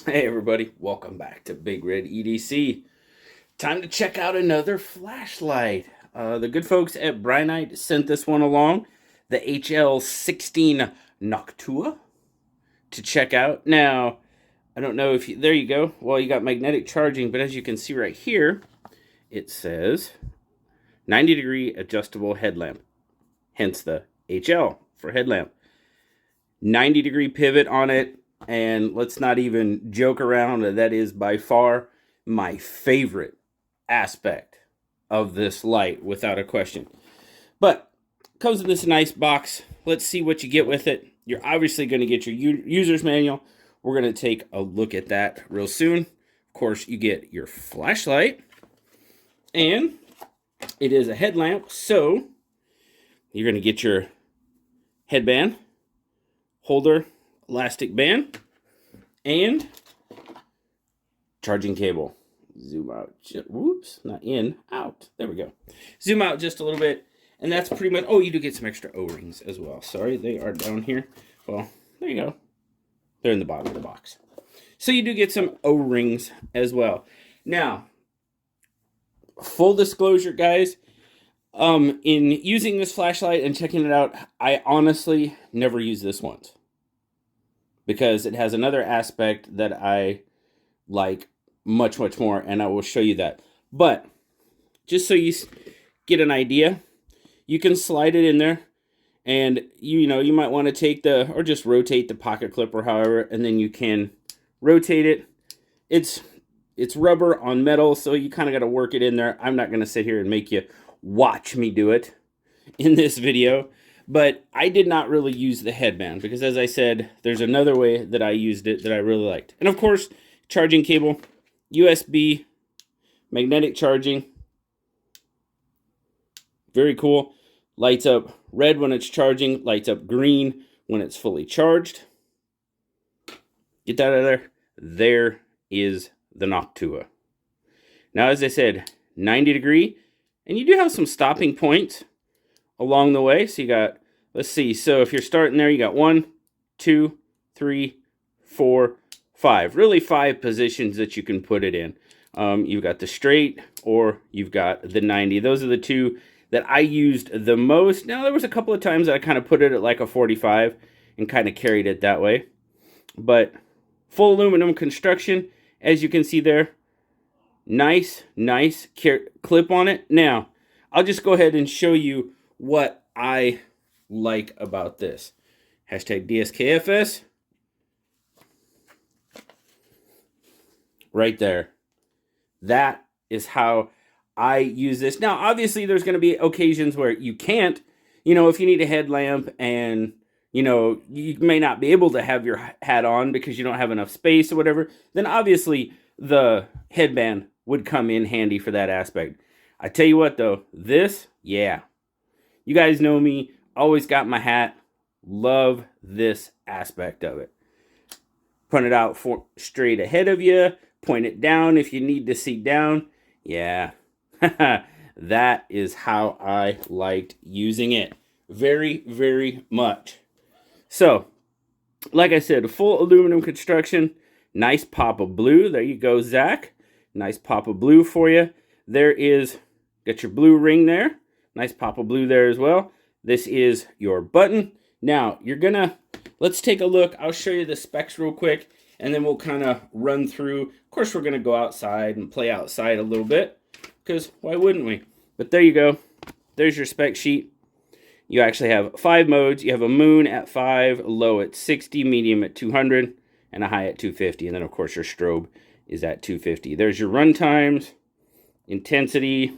Hey everybody, welcome back to BigRedEDC. Time to check out another flashlight. The good folks at Brinyte sent this one along, the HL16 Noctua, to check out. Now, I don't know if you, there you go. Well, you got magnetic charging, but as you can see right here, it says 90-degree adjustable headlamp, hence the HL for headlamp. 90-degree pivot on it, and let's not even joke around. That is by far my favorite aspect of this light, without a question. But comes in this nice box. Let's see what you get with it. You're obviously going to get your user's manual. We're going to take a look at that real soon. Of course, you get your flashlight, and it is a headlamp, so you're going to get your headband, holder, elastic band, and charging cable. Zoom out. Whoops, not in, out. There we go. Zoom out just a little bit, and that's pretty much. Oh, you do get some extra O-rings as well. Sorry, they are down here. Well, there you go. They're in the bottom of the box. So you do get some O-rings as well. Now, full disclosure, guys, in using this flashlight and checking it out, I honestly never use this once, because it has another aspect that I like much more, and I will show you that. But just so you get an idea, you can slide it in there, and you might want to take the, or just rotate the pocket clip or however, and then you can rotate it. It's rubber on metal, so you kind of got to work it in there. I'm not going to sit here and make you watch me do it in this video, but I did not really use the headband because, as I said, there's another way that I used it that I really liked. And of course, charging cable, USB, magnetic charging, very cool. Lights up red when it's charging, lights up green when it's fully charged. Get that out of there. There is the Noctua. Now, as I said, 90 degree, and you do have some stopping points along the way. So you got, let's see, so if you're starting there, you got 1, 2, 3, 4, 5. Really 5 positions that you can put it in. You've got the straight, or you've got the 90. Those are the two that I used the most. Now, there was a couple of times that I kind of put it at like a 45 and kind of carried it that way. But full aluminum construction, as you can see there. Nice clip on it. Now, I'll just go ahead and show you what I like about this. Hashtag DSKFS. Right there. That is how I use this. Now, obviously, there's going to be occasions where you can't. If you need a headlamp and, you may not be able to have your hat on because you don't have enough space or whatever, then obviously the headband would come in handy for that aspect. I tell you what, though, this, yeah. You guys know me, always got my hat. Love this aspect of it. Point it out straight ahead of you. Point it down if you need to see down. Yeah, that is how I liked using it. Very much. So, like I said, a full aluminum construction. Nice pop of blue. There you go, Zach. Nice pop of blue for you. There is, got your blue ring there. Nice pop of blue there as well. This is your button. Now, let's take a look. I'll show you the specs real quick, and then we'll kind of run through. Of course, we're going to go outside and play outside a little bit, because why wouldn't we? But there you go. There's your spec sheet. You actually have 5 modes. You have a moon at 5, low at 60, medium at 200, and a high at 250. And then, of course, your strobe is at 250. There's your run times, intensity,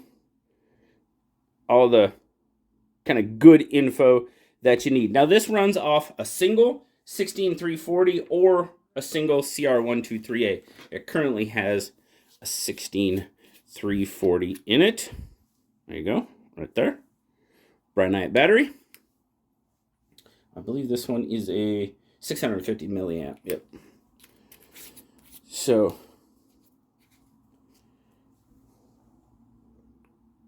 all the kind of good info that you need. Now, this runs off a single 16340 or a single CR123A. It currently has a 16340 in it. There you go, right there. Brinyte battery. I believe this one is a 650 milliamp. Yep. So,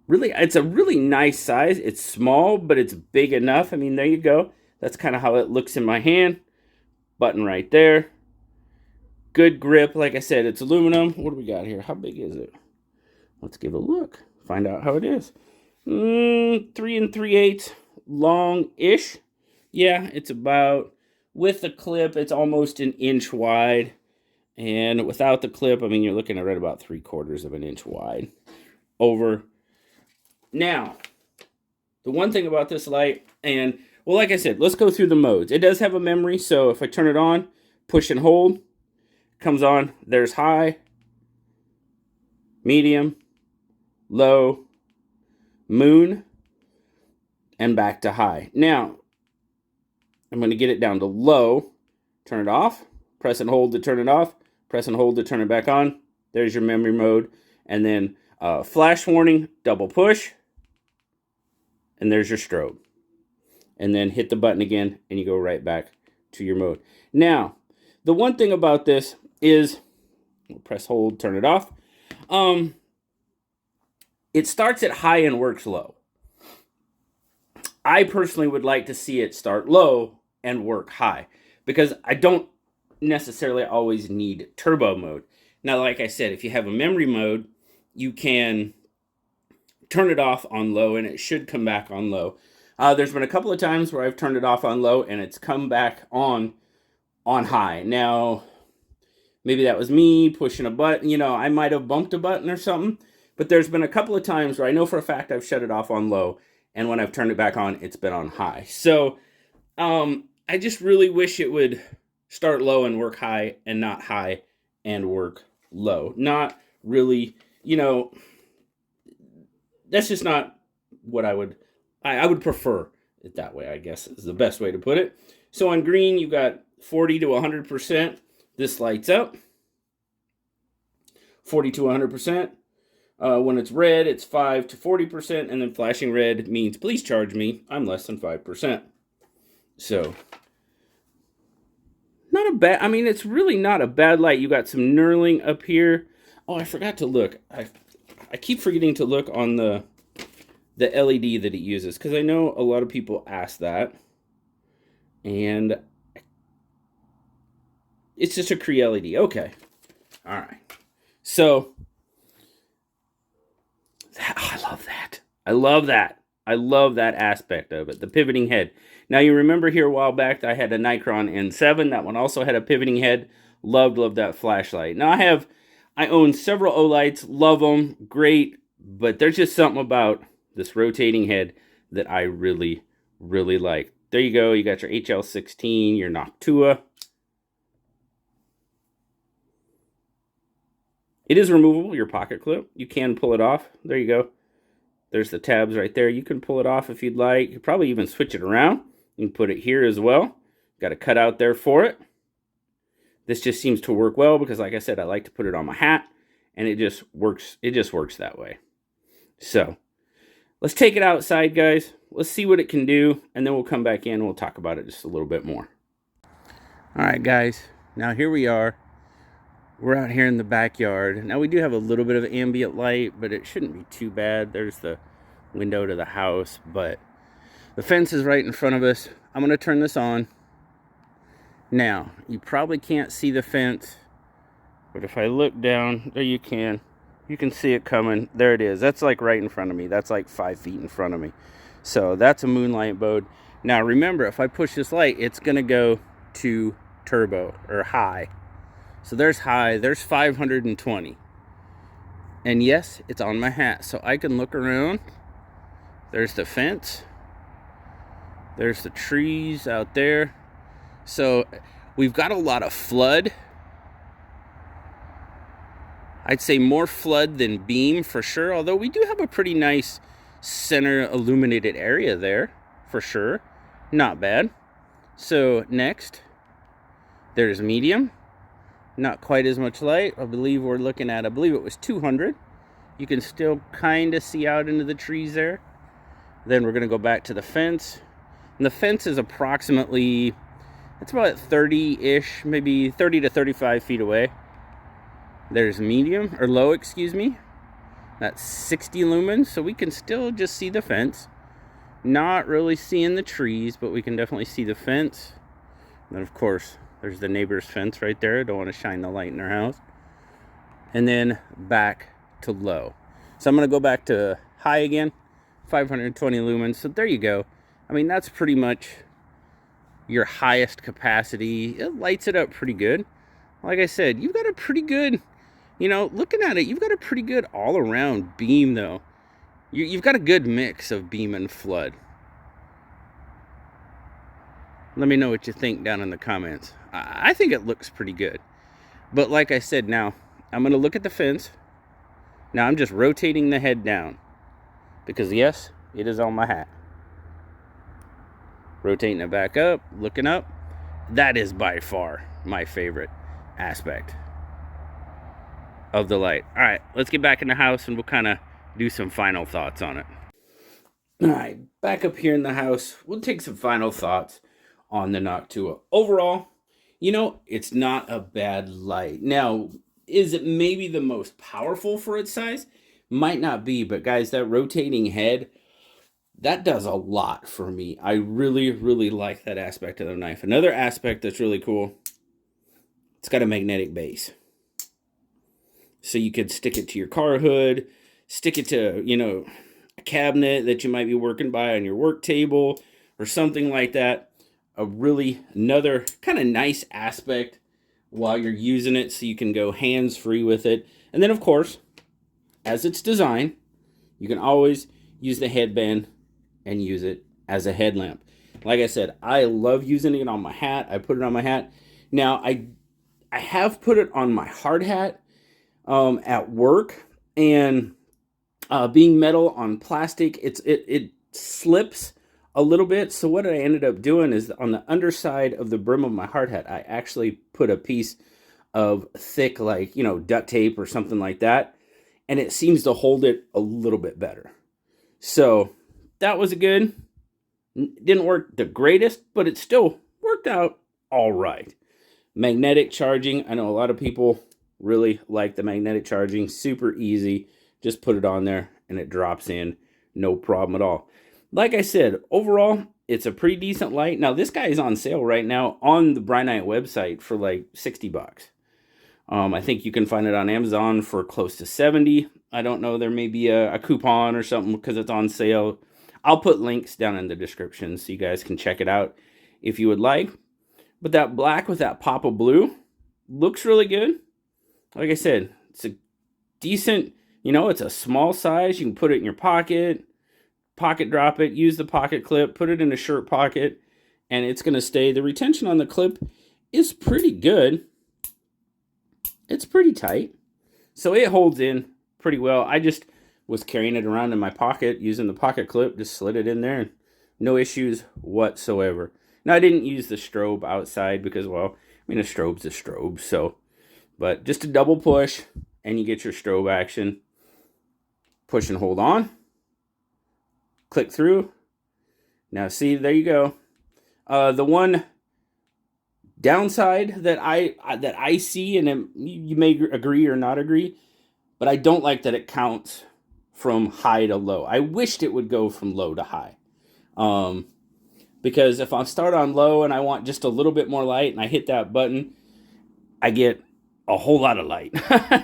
really, it's a really nice size. It's small, but it's big enough. I mean, there you go. That's kind of how it looks in my hand. Button right there. Good grip. Like I said, it's aluminum. What do we got here? How big is it? Let's give a look. Find out how it is. 3 3/8 long-ish. Yeah, it's about, with the clip, it's almost an inch wide. And without the clip, I mean, you're looking at right about 3/4 of an inch wide. Over. Now, the one thing about this light, and, well, like I said, let's go through the modes. It does have a memory, so if I turn it on, push and hold, comes on, there's high, medium, low, moon, and back to high. Now, I'm going to get it down to low, turn it off, press and hold to turn it off, press and hold to turn it back on. There's your memory mode. And then flash warning, double push, and there's your strobe. And then hit the button again, and you go right back to your mode. Now, the one thing about this is, press hold, turn it off. It starts at high and works low. I personally would like to see it start low and work high, because I don't necessarily always need turbo mode. Now, like I said, if you have a memory mode, you can turn it off on low and it should come back on low. There's been a couple of times where I've turned it off on low and it's come back on high. Now, maybe that was me pushing a button. You know, I might have bumped a button or something. But there's been a couple of times where I know for a fact I've shut it off on low, and when I've turned it back on, it's been on high. So I just really wish it would start low and work high, and not high and work low. Not really, you know, that's just not what I would prefer it that way, I guess is the best way to put it. So on green, you've got 40 to 100%. This lights up. 40 to 100%. When it's red, it's 5 to 40%, and then flashing red means please charge me. I'm less than 5%. So, not a bad, I mean, it's really not a bad light. You got some knurling up here. Oh, I forgot to look. I keep forgetting to look on the LED that it uses, because I know a lot of people ask that. And it's just a Cree LED. Okay. All right. So, I love that. I love that. I love that aspect of it. The pivoting head. Now, you remember here a while back, I had a Nikon N7. That one also had a pivoting head. Loved that flashlight. Now, I own several Olights. Love them. Great. But there's just something about this rotating head that I really, really like. There you go. You got your HL16, your Noctua. It is removable, your pocket clip. You can pull it off. There you go. There's the tabs right there. You can pull it off if you'd like. You could probably even switch it around. You can put it here as well. Got a cutout there for it. This just seems to work well because, like I said, I like to put it on my hat, and it just works. It just works that way. So let's take it outside, guys. Let's see what it can do, and then we'll come back in and we'll talk about it just a little bit more. All right, guys. Now here we are. We're out here in the backyard. Now we do have a little bit of ambient light, but it shouldn't be too bad. There's the window to the house, but the fence is right in front of us. I'm going to turn this on. Now, you probably can't see the fence, but if I look down, there you can see it coming. There it is. That's like right in front of me. That's like 5 feet in front of me. So that's a moonlight mode. Now remember, if I push this light, it's going to go to turbo or high. So there's high, there's 520. And yes, it's on my hat. So I can look around. There's the fence. There's the trees out there. So we've got a lot of flood. I'd say more flood than beam for sure. Although we do have a pretty nice center illuminated area there for sure. Not bad. So next, there's medium. Not quite as much light. I believe we're looking at, I believe it was 200. You can still kind of see out into the trees there. Then we're going to go back to the fence. And the fence is approximately, it's about 30-ish, maybe 30 to 35 feet away. There's medium, or low, excuse me. That's 60 lumens, so we can still just see the fence. Not really seeing the trees, but we can definitely see the fence. And then, of course, There's the neighbor's fence right there. Don't want to shine the light in their house. And then back to low. So I'm going to go back to high again, 520 lumens. So there you go. I mean, that's pretty much your highest capacity. It lights it up pretty good. Like I said, you've got a pretty good, you know, looking at it, you've got a pretty good all-around beam, though. You've got a good mix of beam and flood. Let me know what you think down in the comments. I think it looks pretty good. But like I said, now, I'm going to look at the fence. Now, I'm just rotating the head down. Because, yes, it is on my hat. Rotating it back up, looking up. That is by far my favorite aspect of the light. All right, let's get back in the house and we'll kind of do some final thoughts on it. All right, back up here in the house, we'll take some final thoughts on the Noctua. Overall, you know, it's not a bad light. Now, is it maybe the most powerful for its size? Might not be, but guys, that rotating head, that does a lot for me. I really, really like that aspect of the knife. Another aspect that's really cool, it's got a magnetic base. So you could stick it to your car hood, stick it to, you know, a cabinet that you might be working by on your work table or something like that. Another kind of nice aspect while you're using it, so you can go hands-free with it. And then, of course, as it's designed, you can always use the headband and use it as a headlamp. Like I said, I love using it on my hat. I put it on my hat. Now, I have put it on my hard hat at work, and being metal on plastic, it slips a little bit. So what I ended up doing is on the underside of the brim of my hard hat, I actually put a piece of thick, like, you know, duct tape or something like that, and it seems to hold it a little bit better. So that was good. Didn't work the greatest, but it still worked out all right. Magnetic charging, I know a lot of people really like the magnetic charging. Super easy. Just put it on there and it drops in. No problem at all. Like I said, overall, it's a pretty decent light. Now, this guy is on sale right now on the Brinyte website for like 60 bucks. I think you can find it on Amazon for close to 70. I don't know. There may be a coupon or something because it's on sale. I'll put links down in the description so you guys can check it out if you would like. But that black with that pop of blue looks really good. Like I said, it's a decent, you know, it's a small size. You can put it in your pocket drop it, use the pocket clip, put it in a shirt pocket, and it's going to stay. The retention on the clip is pretty good. It's pretty tight. So it holds in pretty well. I just was carrying it around in my pocket using the pocket clip, just slid it in there. No issues whatsoever. Now, I didn't use the strobe outside because, well, I mean, a strobe's a strobe. So, but just a double push and you get your strobe action. Push and hold on. Click through. Now, see, there you go. The one downside that I see, and you may agree or not agree, but I don't like that it counts from high to low. I wished it would go from low to high. Because if I start on low and I want just a little bit more light and I hit that button, I get a whole lot of light.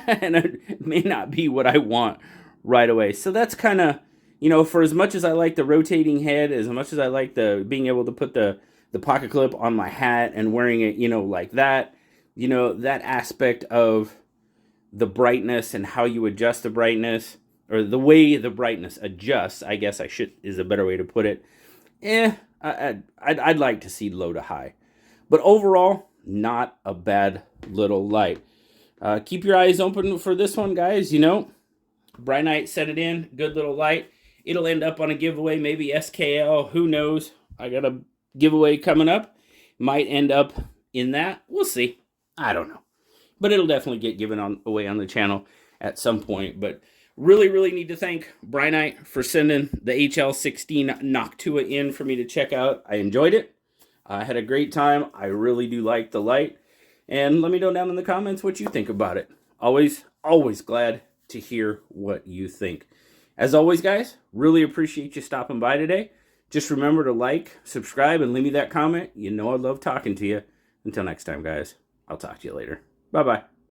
And it may not be what I want right away. So that's kind of, you know, for as much as I like the rotating head, as much as I like the being able to put the pocket clip on my hat and wearing it, you know, like that, you know, that aspect of the brightness and how you adjust the brightness, or the way the brightness adjusts, I guess is a better way to put it. I'd like to see low to high. But overall, not a bad little light. Keep your eyes open for this one, guys. You know, Brinyte set it in. Good little light. It'll end up on a giveaway, maybe SKL. Who knows? I got a giveaway coming up. Might end up in that. We'll see. I don't know. But it'll definitely get given away on the channel at some point. But really, really need to thank Brinyte for sending the HL16 Noctua in for me to check out. I enjoyed it. I had a great time. I really do like the light. And let me know down in the comments what you think about it. Always, always glad to hear what you think. As always, guys, really appreciate you stopping by today. Just remember to like, subscribe, and leave me that comment. You know I love talking to you. Until next time, guys, I'll talk to you later. Bye-bye.